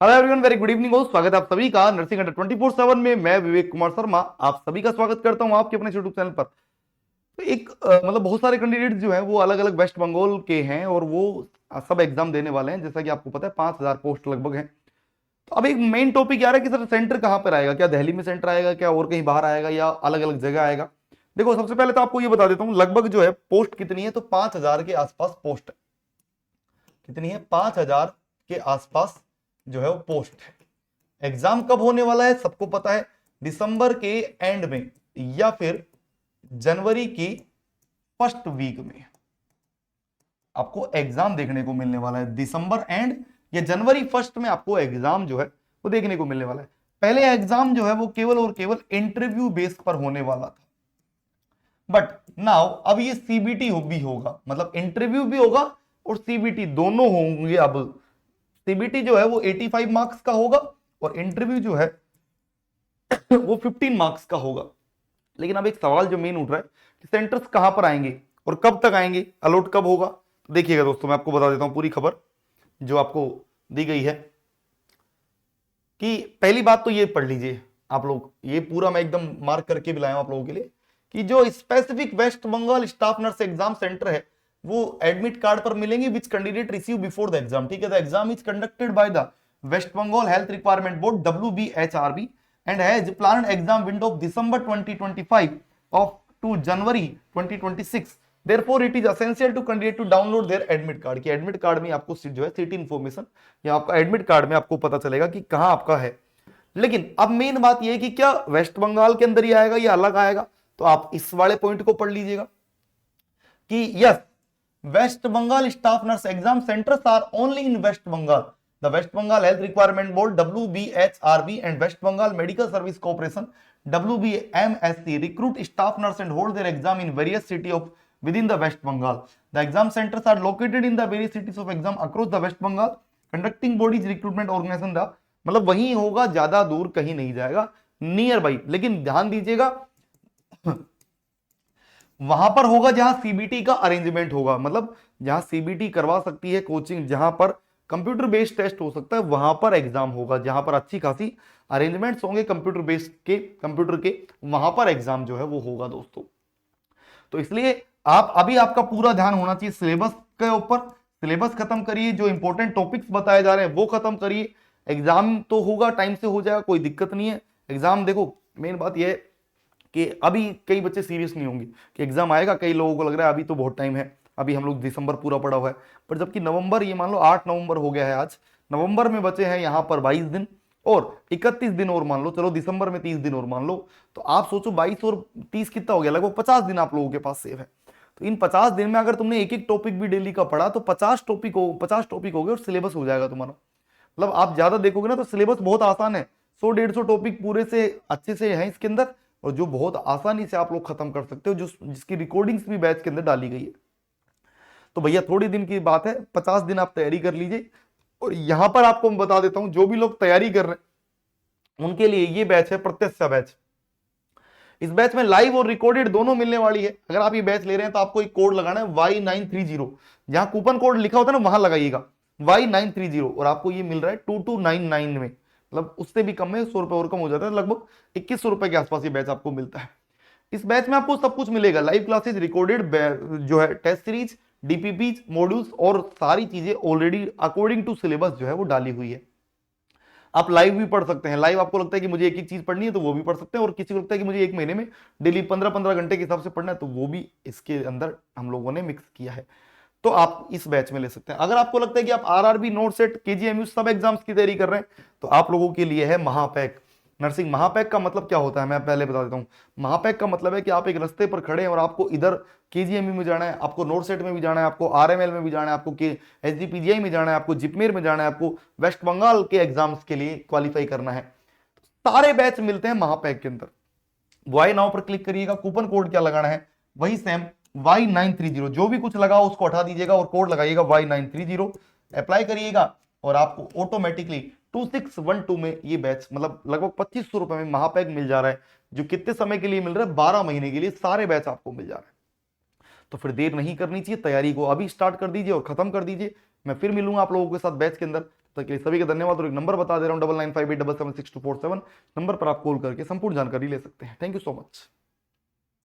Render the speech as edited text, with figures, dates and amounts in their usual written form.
Hello everyone, very good evening हो। स्वागत है आप सभी का नर्सिंग अड्डा 24/7 में। मैं विवेक कुमार शर्मा आप सभी का स्वागत करता हूं आपके अपने यूट्यूब चैनल पर। तो एक मतलब बहुत सारे कैंडिडेट जो हैं वो अलग अलग वेस्ट बंगाल के हैं और वो सब एग्जाम देने वाले हैं। जैसा कि आपको पता है 5,000 पोस्ट लगभग हैं। तो अब एक मेन टॉपिक आ रहा है कि सर सेंटर कहाँ पर आएगा, क्या दिल्ली में सेंटर आएगा, क्या और कहीं बाहर आएगा, या अलग अलग जगह आएगा। देखो, सबसे पहले तो आपको ये बता देता हूँ लगभग जो है पोस्ट कितनी है। तो 5,000 के आसपास पोस्ट है। कितनी है? 5,000 के आसपास जो है वो पोस्ट है। एग्जाम कब होने वाला है सबको पता है, दिसंबर के एंड में या फिर जनवरी की फर्स्ट वीक में आपको एग्जाम देखने को मिलने वाला है। दिसंबर एंड या जनवरी फर्स्ट में आपको एग्जाम जो है वो देखने को मिलने वाला है। पहले एग्जाम जो है वो केवल और केवल इंटरव्यू बेस पर होने वाला था, बट नाउ अब ये सीबीटी भी होगा, मतलब इंटरव्यू भी होगा और सीबीटी दोनों होंगे। अब सीबीटी जो है वो 85 मार्क्स का होगा और इंटरव्यू जो है वो 15 मार्क्स का होगा। लेकिन अब एक सवाल जो मेन उठ रहा है कि सेंटर्स कहां पर आएंगे और कब तक आएंगे, अलॉट कब होगा। तो देखिएगा दोस्तों, मैं आपको बता देता हूं पूरी खबर जो आपको दी गई है। कि पहली बात तो ये पढ़ लीजिए आप लोग, ये पूरा मैं एकदम मार्क करके भी लाया हूं आप लोगों के लिए कि जो specific West Bengal staff nurse exam centre है वो एडमिट कार्ड पर मिलेंगे which candidate receive before the exam. ठीक है, the exam is conducted by the West Bengal health requirement board WBHRB and has planned exam window of December 2025 of to January 2026. Therefore, it is essential to candidate to download their admit card। कि admit card में आपको जो है seat information या आपका admit card में आपको पता चलेगा कि कहां आपका है। लेकिन अब मेन बात यह है कि क्या वेस्ट बंगाल के अंदर ही आएगा या अलग आएगा। तो आप इस वाले पॉइंट को पढ़ लीजिएगा कि yes, West Bengal staff nurse exam centres are only in West Bengal. The West Bengal Health Requirement Board WBHRB and West Bengal Medical Service Corporation WBMSC recruit staff nurse and hold their exam in various cities of within the West Bengal. The exam centers are located in the various cities of exam across the West Bengal. Conducting bodies recruitment organization the मतलब वही होगा, ज्यादा दूर कहीं नहीं जाएगा, near by. लेकिन ध्यान दीजिएगा वहां पर होगा जहां सीबीटी का अरेंजमेंट होगा, मतलब जहां सीबीटी करवा सकती है कोचिंग, जहां पर कंप्यूटर बेस्ड टेस्ट हो सकता है, वहां पर एग्जाम होगा। जहां पर अच्छी खासी अरेंजमेंट्स होंगे कंप्यूटर बेस्ड के, कंप्यूटर के, वहां पर एग्जाम जो है वो होगा दोस्तों। तो इसलिए आप अभी आपका पूरा ध्यान होना चाहिए सिलेबस के ऊपर। सिलेबस खत्म करिए, जो इंपॉर्टेंट टॉपिक्स बताए जा रहे हैं वो खत्म करिए। एग्जाम तो होगा, टाइम से हो जाएगा, कोई दिक्कत नहीं है। एग्जाम देखो, मेन बात यह है कि अभी कई बच्चे सीरियस नहीं होंगे कि एग्जाम आएगा। कई लोगों को लग रहा है अभी तो बहुत टाइम है, अभी हम लोग दिसंबर पूरा पड़ा हुआ है, पर जबकि नवंबर, ये मान लो 8 नवंबर हो गया है आज, नवंबर में बचे हैं यहाँ पर 22 दिन और 31 दिन और मान लो, चलो दिसंबर में 30 दिन और मान लो। तो आप सोचो 22 और 30 कितना हो गया, लगभग 50 दिन आप लोगों के पास सेव है। तो इन 50 दिन में अगर तुमने एक एक टॉपिक भी डेली का पढ़ा तो 50 टॉपिक हो गए और सिलेबस हो जाएगा तुम्हारा। मतलब आप ज्यादा देखोगे ना तो सिलेबस बहुत आसान है, 100-150 टॉपिक पूरे से अच्छे से है इसके अंदर, और जो बहुत आसानी से आप लोग खत्म कर सकते हो, जो जिसकी रिकॉर्डिंग्स भी बैच के अंदर डाली गई है। तो भैया थोड़ी दिन की बात है, 50 दिन आप तैयारी कर लीजिए। और यहां पर आपको मैं बता देता हूं, जो भी लोग तैयारी कर रहे हैं उनके लिए ये बैच है प्रत्यक्ष बैच। इस बैच में लाइव और रिकॉर्डेड दोनों मिलने वाली है। अगर आप ये बैच ले रहे हैं तो आपको एक कोड लगाना है Y930, जहां कूपन कोड लिखा होता है ना वहां लगाइएगा Y930, और आपको ये मिल रहा है 2299 में, मतलब उससे भी कम में, 100 रुपए और कम हो जाता है, लगभग 2100 रुपए के आसपास ये बैच आपको मिलता है। इस बैच में आपको सब कुछ मिलेगा, लाइव क्लासेस, रिकॉर्डेड जो है टेस्ट सीरीज, डीपीपी मॉड्यूल्स, और सारी चीजें ऑलरेडी अकॉर्डिंग टू सिलेबस जो है वो डाली हुई है। आप लाइव भी पढ़ सकते हैं। लाइव आपको लगता है कि मुझे एक एक चीज पढ़नी है तो वो भी पढ़ सकते हैं, और किसी को लगता है कि मुझे एक महीने में डेली 15-15 घंटे के हिसाब से पढ़ना है तो वो भी इसके अंदर हम लोगों ने मिक्स किया है। तो आप इस बैच में ले सकते हैं। अगर आपको लगता है कि आप आरआरबी, नोट सेट, केजीएमयू सब एग्जाम्स की तैयारी कर रहे हैं तो आप लोगों के लिए है महापैक नर्सिंग। महापैक का मतलब क्या होता है मैं पहले बता देता हूं। महापैक का मतलब है कि आप एक रास्ते पर खड़े हैं और आपको इधर केजीएमयू में जाना है, आपको नोट सेट में भी जाना है, आपको आरएमएल में भी जाना है, आपको एसजीपीजीआई में जाना है, आपको जिपमेर में जाना है, आपको वेस्ट बंगाल के एग्जाम्स के लिए क्वालिफाई करना है। सारे बैच मिलते हैं महापैक के अंदर। वाई नाउ पर क्लिक करिएगा, कूपन कोड क्या लगाना है, वही सेम Y930, जो भी कुछ लगा उसको हटा दीजिएगा और कोड लगाइएगा Y930, अप्लाई करिएगा और आपको ऑटोमेटिकली 2612 में ये बैच, मतलब लगभग 2500 रुपए में महापैक मिल जा रहा है, जो कितने समय के लिए मिल रहा है, 12 महीने के लिए सारे बैच आपको मिल जा रहा है। तो फिर देर नहीं करनी चाहिए, तैयारी को अभी स्टार्ट कर दीजिए और खत्म कर दीजिए। मैं फिर मिलूंगा आप लोगों के साथ बैच के अंदर। तब तक के लिए सभी का धन्यवाद। और एक नंबर बता दे रहा हूँ 9958776247, नंबर पर आप कॉल करके संपूर्ण जानकारी ले सकते हैं। Thank you so much.